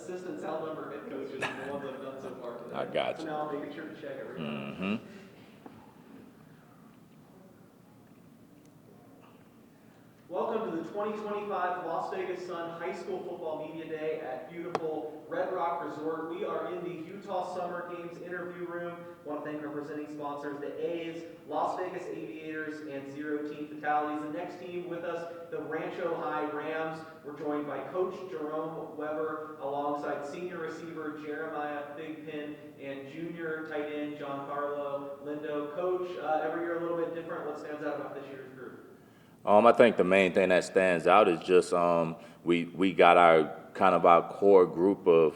assistant sound number head coaches and the ones I've done so far today. I got So you. now I'm making sure to check everybody. Mm-hmm. Welcome to the 2025 Las Vegas Sun High School Football Media Day at beautiful Red Rock Resort. We are in the Utah Summer Games interview room. I want to thank our presenting sponsors, the A's, Las Vegas Aviators, and 0 Team Fatalities. The next team with us, the Rancho High Rams. We're joined by Coach Jerome Weber alongside senior receiver Jeremiah Bigpin and junior tight end Giancarlo Lindo. Coach, every year a little bit different. What stands out about this year's group? I think the main thing that stands out is just we got our core group of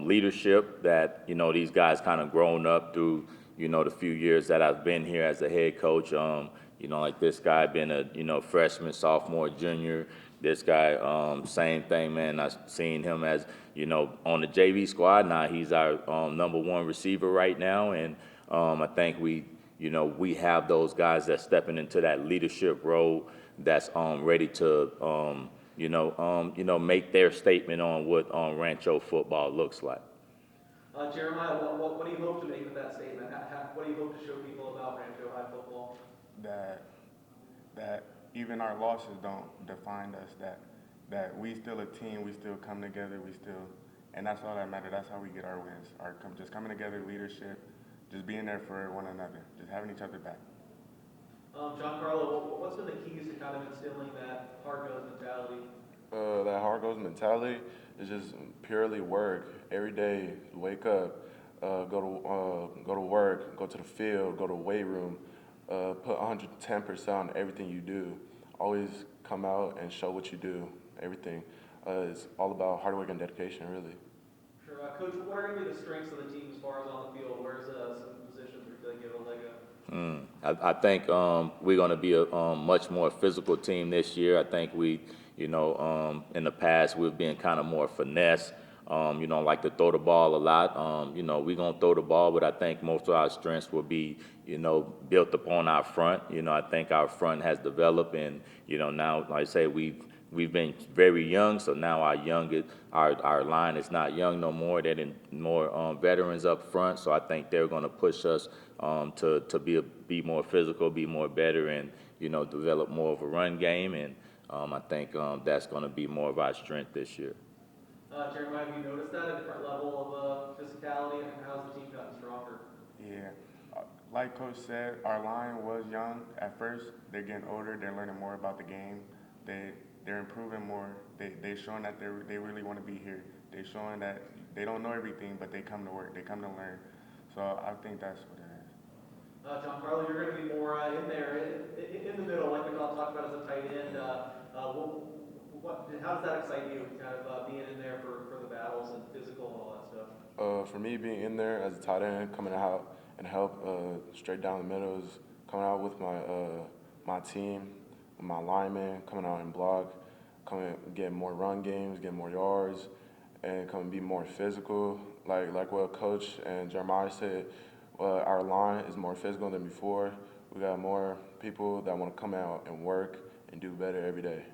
leadership that these guys kind of grown up through the few years that I've been here as a head coach. Like this guy been a freshman, sophomore, junior. This guy same thing, man. I've seen him as on the JV squad now. He's our number one receiver right now, and I think we have those guys that's stepping into that leadership role that's ready to make their statement on what Rancho football looks like. Jeremiah, what do you hope to make with that statement? What do you hope to show people about Rancho High football? That even our losses don't define us. That we still a team. We still come together. And that's all that matters. That's how we get our wins. Just coming together, leadership, just being there for one another, just having each other back. Giancarlo, what's been the keys to kind of instilling that hard-nosed mentality? That hard-nosed mentality is just purely work. Every day, wake up, go to work, go to the field, go to the weight room, put 110% on everything you do. Always come out and show what you do. Everything. It's all about hard work and dedication, really. Sure. Coach, what are going to be the strengths of the team as far as on the field? Where's some positions where you feel like you have a leg up? I think we're going to be a much more physical team this year. I think we, in the past we've been kind of more finesse. Like to throw the ball a lot. We're going to throw the ball, but I think most of our strengths will be, built upon our front. I think our front has developed, and now, like I say, we've been very young, so now our line is not young no more. They're more veterans up front, so I think they're going to push us to be more physical, be more better, and develop more of a run game. And I think that's going to be more of our strength this year. Jeremiah, have you noticed that a different level of physicality, and how's the team gotten stronger? Yeah. Like Coach said, our line was young at first. They're getting older. They're learning more about the game. They're improving more. They're showing that they really want to be here. They're showing that they don't know everything, but they come to work. They come to learn. So I think that's what it is. Giancarlo, you're going to be more in there, in the middle, like we all talked about as a tight end. How does that excite you, kind of being in there for the battles and physical and all that stuff? For me, being in there as a tight end, coming out and help straight down the middle is coming out with my team, with my linemen, coming out and block, getting more run games, getting more yards, and be more physical. Like what Coach and Jeremiah said, our line is more physical than before. We got more people that want to come out and work and do better every day.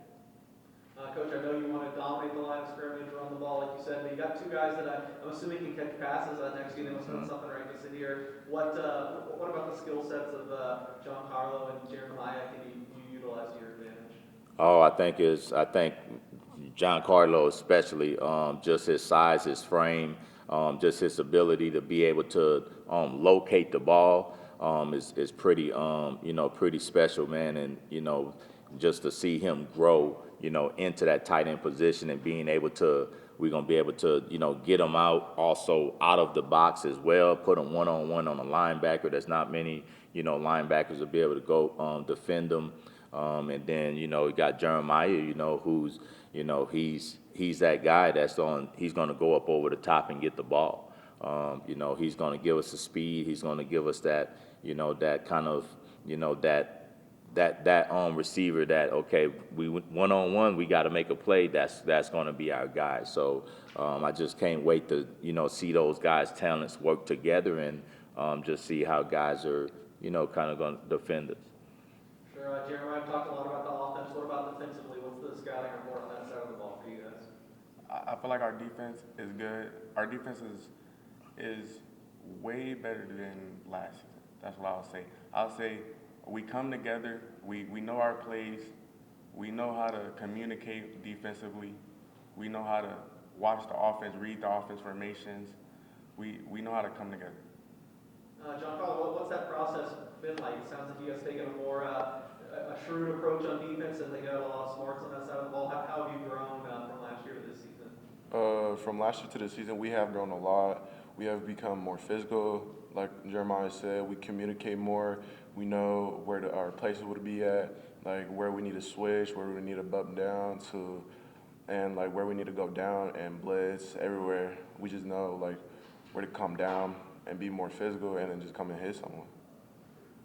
Coach, I know you want to dominate the line of scrimmage, run the ball, like you said, but you got two guys that I'm assuming can catch passes next to you. They must have done something right to sit here. What about the skill sets of Giancarlo and Jeremiah can you utilize to your advantage? I think Giancarlo especially, just his size, his frame, just his ability to be able to locate the ball is pretty pretty special, man. And just to see him grow into that tight end position and we're going to be able to get him out of the box as well, put him one-on-one on a linebacker. There's not many linebackers will be able to go defend him. And then we got Jeremiah, who's he's that guy he's going to go up over the top and get the ball. He's going to give us the speed. He's going to give us that that kind of that receiver that, okay, we one-on-one, we got to make a play. That's going to be our guy. So I just can't wait to see those guys' talents work together and just see how guys are kind of going to defend us. Sure. Jeremiah, I've talked a lot about the offense. What about defensively? What's the scouting report on that side of the ball for you guys? I feel like our defense is good. Our defense is way better than last season. That's what I'll say. I'll say we come together. We know our plays. We know how to communicate defensively. We know how to watch the offense, read the offense formations. We know how to come together. John Carlo, what's that process been like? It sounds like you guys taken a more a shrewd approach on defense, and they got a lot of smarts on that side of the ball. How have you grown from last year to this season? From last year to this season, we have grown a lot. We have become more physical. Like Jeremiah said, we communicate more. We know where our places would be at, like where we need to switch, where we need to bump down to, and like where we need to go down and blitz everywhere. We just know like where to come down and be more physical and then just come and hit someone. All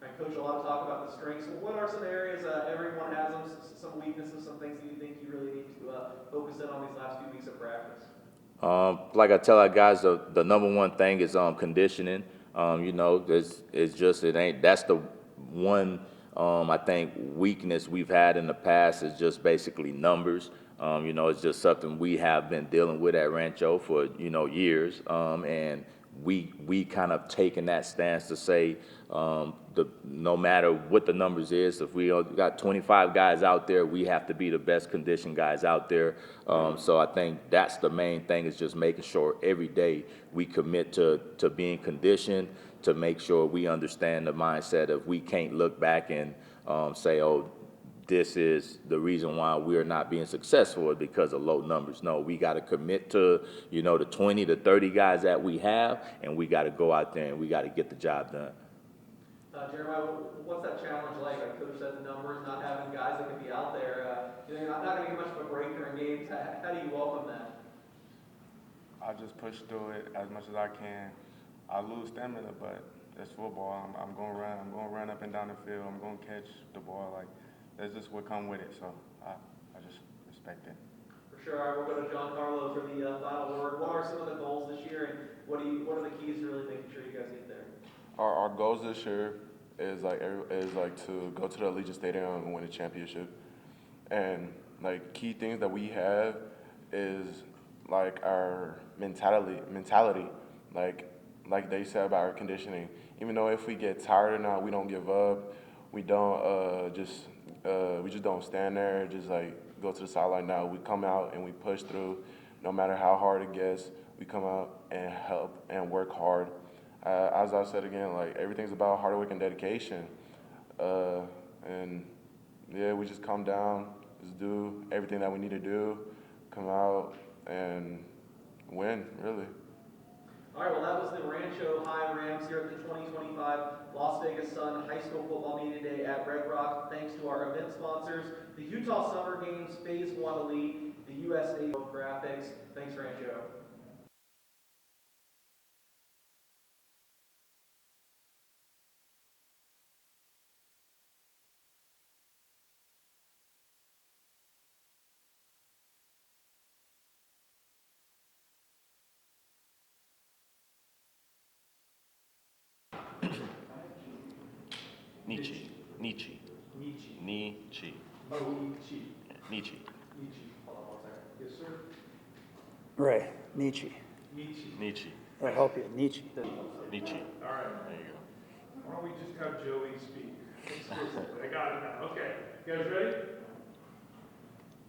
right, Coach, a lot of talk about the strengths. What are some areas everyone has them, some weaknesses, some things that you think you really need to focus in on these last few weeks of practice? Like I tell our guys, the number one thing is conditioning. You know, it's just it ain't. That's the one I think weakness we've had in the past is just basically numbers. You know, it's just something we have been dealing with at Rancho for years, and we kind of taken that stance to say no matter what the numbers is, if we got 25 guys out there, we have to be the best conditioned guys out there. So I think that's the main thing is just making sure every day we commit to being conditioned, to make sure we understand the mindset of we can't look back and say, oh, this is the reason why we're not being successful because of low numbers. No, we got to commit to, the 20 to 30 guys that we have, and we got to go out there and we got to get the job done. Jeremiah, what's that challenge like? Like Coach said, the numbers, not having guys that can be out there. You're not going to get much of a break during games. How do you welcome that? I just push through it as much as I can. I lose stamina, but it's football. I'm going to run. I'm going to run up and down the field. I'm going to catch the ball. Like, that's just what come with it. So I just respect it. For sure. All right, we'll go to John Carlo for the final word. What are some of the goals this year, and what are the keys to really making sure you guys get there? Our goals this year is like to go to the Allegiant Stadium and win a championship. And like key things that we have is like our mentality. Like they said about our conditioning. Even though if we get tired or not, we don't give up. We don't we just don't stand there, just like go to the sideline. Now we come out and we push through. No matter how hard it gets, we come out and help and work hard. As I said again, like everything's about hard work and dedication. And yeah, we just come down, just do everything that we need to do, come out and win, really. All right, well, that was the Rancho High Rams here at the 2025 Las Vegas Sun High School Football Media Day at Red Rock. Thanks to our event sponsors, the Utah Summer Games, Phase 1 Elite, the USA Graphics. Thanks, Rancho. Nietzsche. Nietzsche. Nietzsche. Oh, Nietzsche. Nietzsche. Nietzsche. Hold on one second. Yes, sir. Right, Nietzsche. Nietzsche. Nietzsche. That'll help you, Nietzsche. Nietzsche. All right. There you go. Why don't we just have Joey speak explicitly? I got it now. Okay. You guys ready?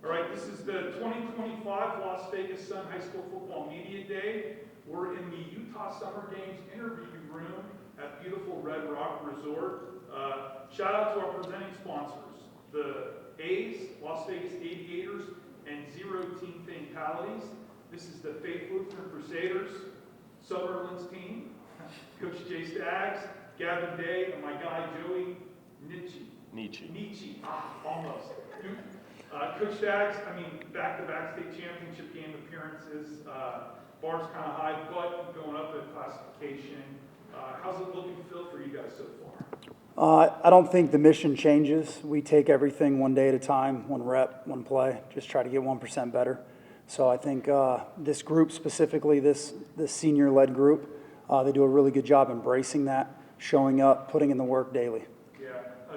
All right. This is the 2025 Las Vegas Sun High School Football Media Day. We're in the Utah Summer Games interview room at beautiful Red Rock Resort. Shout out to our presenting sponsors, the A's, Las Vegas Aviators, and 0 Team Fatalities. This is the Faith Lutheran Crusaders, Summerlin's team, Coach Jay Staggs, Gavin Day, and my guy Joey Nietzsche. Almost. Coach Staggs, back-to-back state championship game appearances. Bar's kind of high, but going up in classification. How's it looking, Phil, for you guys so far? I don't think the mission changes. We take everything one day at a time, one rep, one play, just try to get 1% better. So I think this group specifically, this senior-led group, they do a really good job embracing that, showing up, putting in the work daily. Yeah,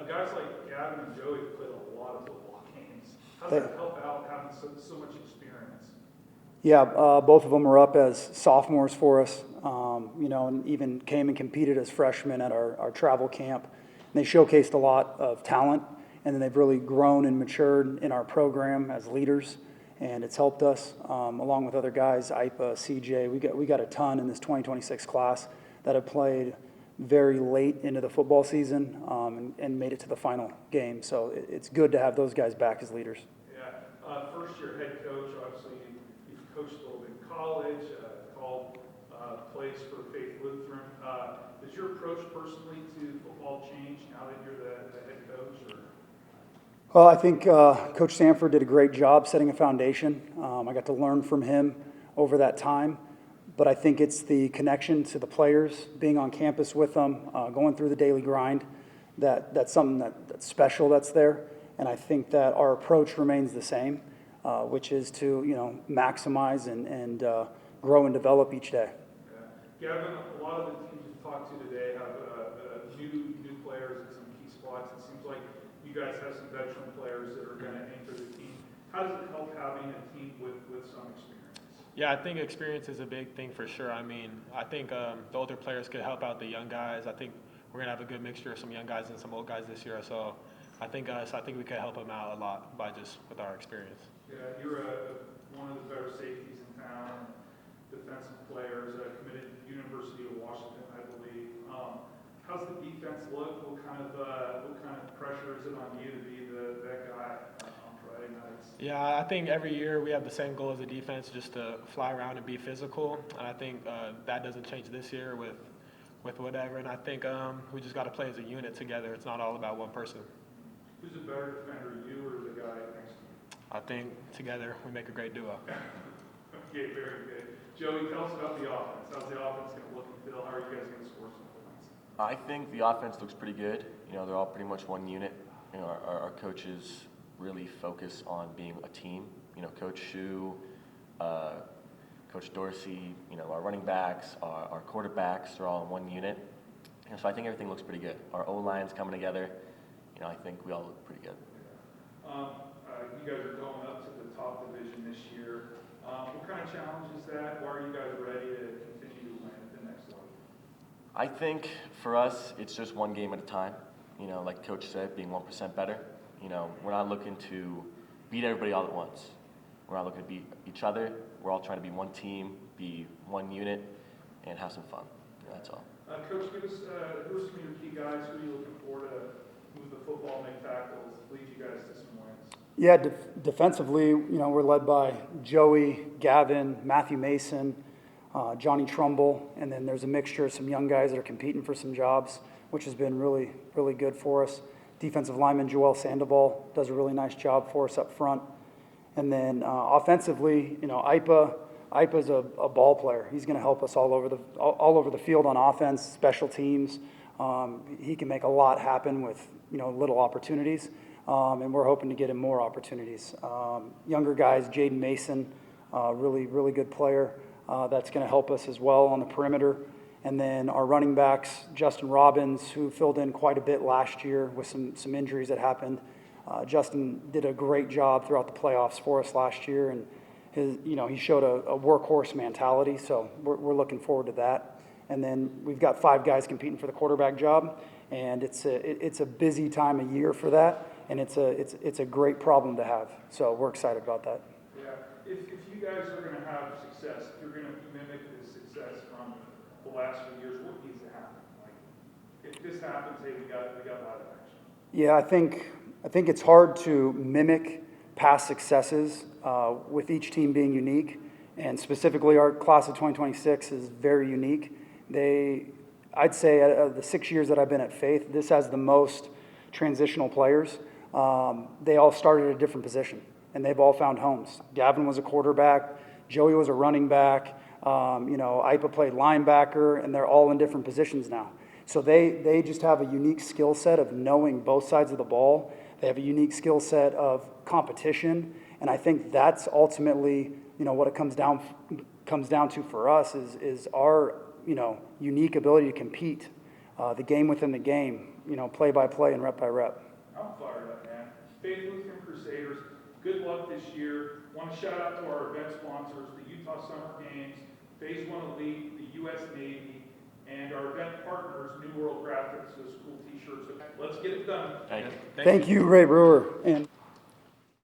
guys like Gavin and Joey have played a lot of football games. How does that help out having so much experience? Yeah, both of them were up as sophomores for us, and even came and competed as freshmen at our travel camp. And they showcased a lot of talent, and then they've really grown and matured in our program as leaders, and it's helped us, along with other guys, IPA, CJ. We got a ton in this 2026 class that have played very late into the football season and made it to the final game. So it's good to have those guys back as leaders. Yeah, first year head coach, obviously you've coached a little bit in college, called plays for Faith Lutheran. Does your approach personally to football change now that you're the head coach? Or? Well, I think Coach Sanford did a great job setting a foundation. I got to learn from him over that time. But I think it's the connection to the players, being on campus with them, going through the daily grind, that's something that's special that's there. And I think that our approach remains the same, which is to maximize and grow and develop each day. Yeah. Gavin, a lot of the teams you've talked to today have new players in some key spots. It seems like you guys have some veteran players that are going to anchor the team. How does it help having a team with some experience? Yeah, I think experience is a big thing for sure. I mean, I think the older players could help out the young guys. I think we're gonna have a good mixture of some young guys and some old guys this year. So I think we could help them out a lot with our experience. Yeah, you're one of the better safeties in town, defensive players, committed to the University of Washington, I believe. How's the defense look? What kind of pressure is it on you to be that guy on Friday nights? Yeah, I think every year we have the same goal as a defense, just to fly around and be physical. And I think that doesn't change this year with whatever. And I think we just got to play as a unit together. It's not all about one person. Who's a better defender, you or the guy next to you? I think together we make a great duo. Okay, very good. Joey, tell us about the offense. How's the offense going to look and feel? How are you guys going to score some points? I think the offense looks pretty good. They're all pretty much one unit. Our coaches really focus on being a team. Coach Shu, Coach Dorsey, our running backs, our quarterbacks, they're all in one unit. So I think everything looks pretty good. Our O-line's coming together. I think we all look pretty good. You guys are going up to the top division this year. What kind of challenge is that? Why are you guys ready to continue to win at the next level? I think for us, it's just one game at a time. Like Coach said, being 1% better. We're not looking to beat everybody all at once. We're not looking to beat each other. We're all trying to be one team, be one unit, and have some fun. That's all. Coach, give us who are some of your key guys? Who are you looking for to move the football, make tackles, lead you guys to some wins? Yeah, defensively, we're led by Joey, Gavin, Matthew Mason, Johnny Trumbull, and then there's a mixture of some young guys that are competing for some jobs, which has been really, really good for us. Defensive lineman Joel Sandoval does a really nice job for us up front. And then offensively, Ipa's a ball player. He's going to help us all over the field on offense, special teams. He can make a lot happen with little opportunities, and we're hoping to get him more opportunities. Younger guys, Jaden Mason, really, really good player. That's going to help us as well on the perimeter. And then our running backs, Justin Robbins, who filled in quite a bit last year with some injuries that happened. Justin did a great job throughout the playoffs for us last year, and he showed a workhorse mentality. So we're looking forward to that. And then we've got 5 guys competing for the quarterback job, and it's a busy time of year for that, and it's a great problem to have. So we're excited about that. Yeah, if you guys are going to have success, if you're going to mimic the success from the last few years, what needs to happen? Like, if this happens, hey, we got a lot of action. Yeah, I think it's hard to mimic past successes with each team being unique, and specifically our class of 2026 is very unique. I'd say out of the 6 years that I've been at Faith, this has the most transitional players. They all started at a different position, and they've all found homes. Gavin was a quarterback, Joey was a running back, Ipa played linebacker, and they're all in different positions now. So they just have a unique skill set of knowing both sides of the ball. They have a unique skill set of competition, and I think that's ultimately, what it comes down to for us is our, unique ability to compete, the game within the game, play by play and rep by rep. I'm fired up, man. Faith Lutheran Crusaders, good luck this year. Want to shout out to our event sponsors, the Utah Summer Games, Phase 1 Elite, the U.S. Navy, and our event partners, New World Graphics, those cool t-shirts. Let's get it done. Thank you. Thank you, Ray Brewer. And